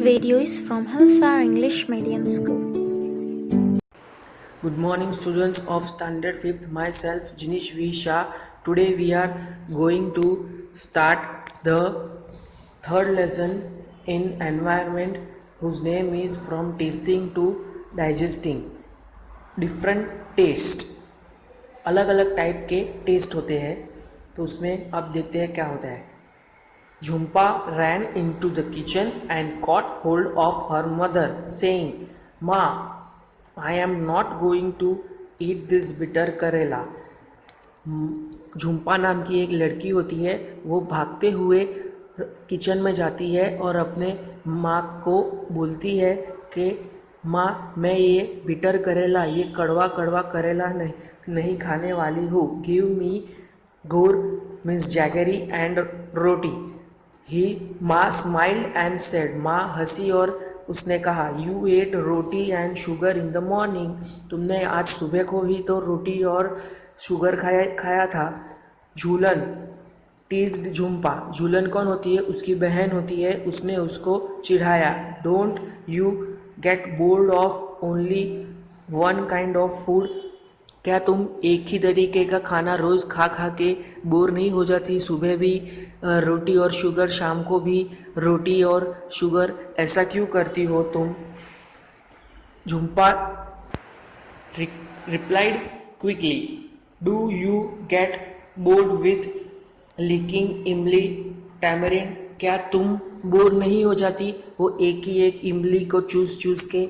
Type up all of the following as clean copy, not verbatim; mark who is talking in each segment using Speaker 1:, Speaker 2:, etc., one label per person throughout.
Speaker 1: video is from Hillsar English Medium School.
Speaker 2: Good morning students of standard 5th, myself Jinish V. Shah. Today we are going to start the third lesson in environment whose name is from tasting to digesting. Different taste, अलग अलग type के test होते हैं, तो उसमें अब देखते हैं क्या होता है. Jhumpa ran into the kitchen and caught hold of her mother, saying, "Ma, I am not going to eat this bitter करेला." झुम्पा नाम की एक लड़की होती है, वो भागते हुए किचन में जाती है और अपने माँ को बोलती है कि माँ, मैं ये बिटर करेला, ये कड़वा कड़वा करेला नहीं खाने वाली हूँ. Give me gur means jaggery and roti. He maa smiled and said, माँ हंसी और उसने कहा, you ate roti and sugar in the morning. तुमने आज सुबह को ही तो रोटी और शुगर खाया था. झूलन टीज्ड झुम्पा. झूलन कौन होती है? उसकी बहन होती है. उसने उसको चिढ़ाया. Don't you get bored of only one kind of food. क्या तुम एक ही तरीके का खाना रोज़ खा खा के बोर नहीं हो जाती? सुबह भी रोटी और शुगर, शाम को भी रोटी और शुगर, ऐसा क्यों करती हो तुम? Jhumpa replied quickly, do you get bored with leaking इमली टैमरिन. क्या तुम बोर नहीं हो जाती वो एक ही एक इमली को चूस के?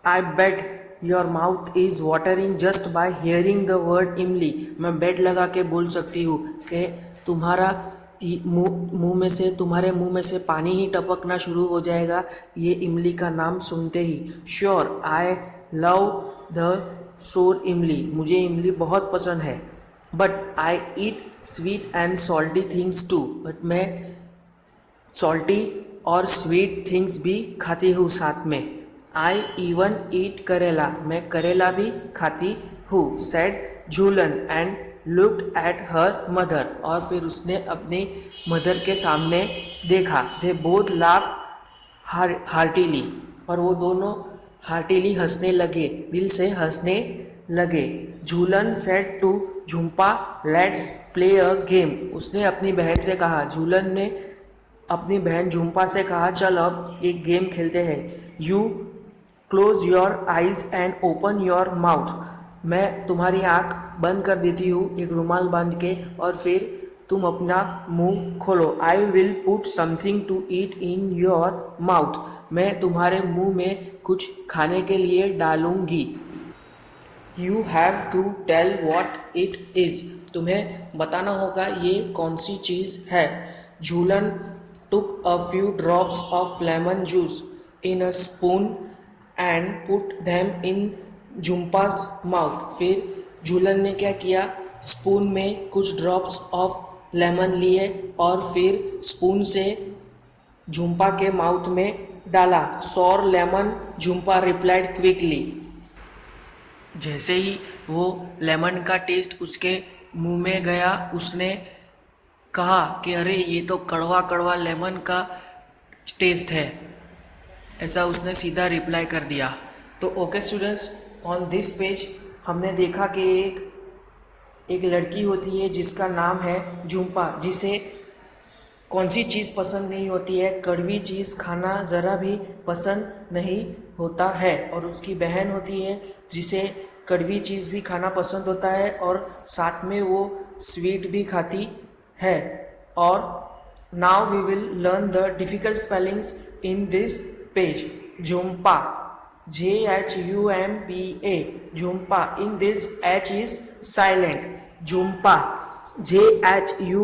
Speaker 2: I bet your mouth is watering just by hearing the word imli. मैं बेट लगा के बोल सकती हूँ कि तुम्हारा तुम्हारे मुंह में से पानी ही टपकना शुरू हो जाएगा ये इमली का नाम सुनते ही. Sure I love the sour imli. मुझे इमली बहुत पसंद है. But I eat sweet and salty things too. But मैं सॉल्टी और स्वीट थिंग्स भी खाती हूँ साथ में. आई इवन ईट करेला. मैं करेला भी खाती हूँ. Said Jhulan and looked at her mother. और फिर उसने अपनी मदर के सामने देखा. They both laugh heartily. और वो दोनों हार्टिली हंसने लगे, दिल से हंसने लगे. Jhulan said to Jhumpa, let's play a game. उसने अपनी बहन से कहा. झूलन ने अपनी बहन झुम्पा से कहा, चल अब एक गेम खेलते हैं. You close your eyes and open your mouth. मैं तुम्हारी आँख बंद कर देती हूँ एक रुमाल बांध के, और फिर तुम अपना मुंह खोलो. I will put something to eat in your mouth. मैं तुम्हारे मुंह में कुछ खाने के लिए डालूंगी. You have to tell what it is. तुम्हें बताना होगा ये कौन सी चीज़ है. झूलन took a few drops of lemon juice in a spoon and put them in झुम्पा's mouth. फिर झूलन ने क्या किया? स्पून में कुछ ड्रॉप्स ऑफ लेमन लिए और फिर स्पून से झुम्पा के माउथ में डाला. Sour lemon, Jhumpa replied quickly. जैसे ही वो लेमन का टेस्ट उसके मुंह में गया, उसने कहा कि अरे ये तो कड़वा कड़वा लेमन का टेस्ट है. ऐसा उसने सीधा रिप्लाई कर दिया. तो okay students, on this page हमने देखा कि एक लड़की होती है जिसका नाम है झुम्पा, जिसे कौन सी चीज़ पसंद नहीं होती है? कड़वी चीज़ खाना ज़रा भी पसंद नहीं होता है. और उसकी बहन होती है जिसे कड़वी चीज़ भी खाना पसंद होता है और साथ में वो स्वीट भी खाती है. और now we will learn the difficult spellings in this page. Jhumpa, Jhumpa, Jhumpa. In this H is silent. Jhumpa, Jhumpa.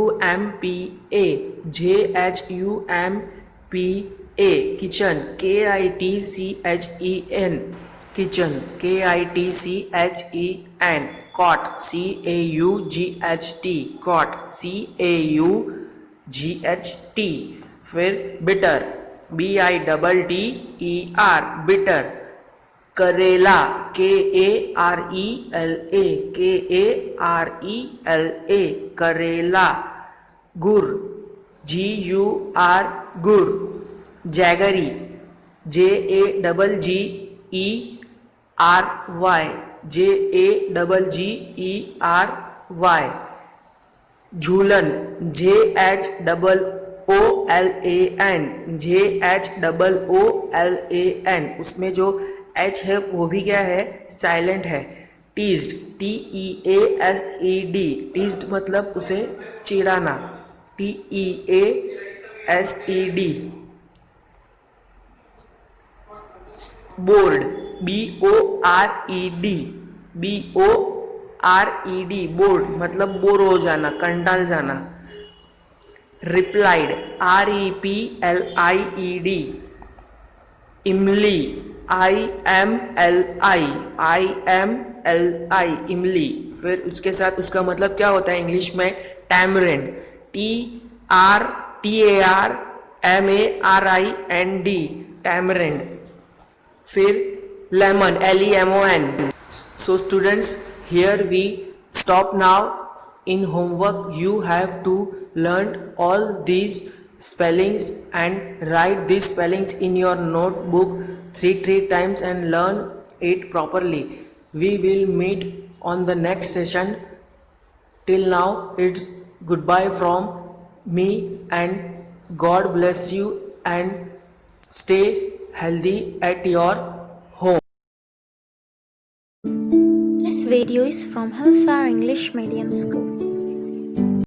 Speaker 2: Kitchen, Kitchen, kitchen, Kitchen. Caught, Caught, फिर bitter, Bitter, bitter. करेला, Karela, करेला. गुर, Gur, जैगरी, JAGGERY, JAGGERY. झूलन, ZHOOLAN, उसमें जो H है वो भी क्या है, साइलेंट है. टीज्ड, TEASED, टीज्ड मतलब उसे चिढ़ाना, TEASED. बोर्ड, BORED, बोर्ड मतलब बोर हो जाना, कंटाल जाना. Replied, REPLIED. इमली, IMLI, इमली. फिर उसके साथ उसका मतलब क्या होता है इंग्लिश में, टैमरिंड, TRARMARIND, टैमरिंड. फिर lemon, LEMON. So students, here we stop now. In homework you have to learn all these spellings and write these spellings in your notebook three times and learn it properly. We will meet on the next session. Till now it's goodbye from me and God bless you and stay healthy at your home.
Speaker 1: This video is from Hillstar English Medium School.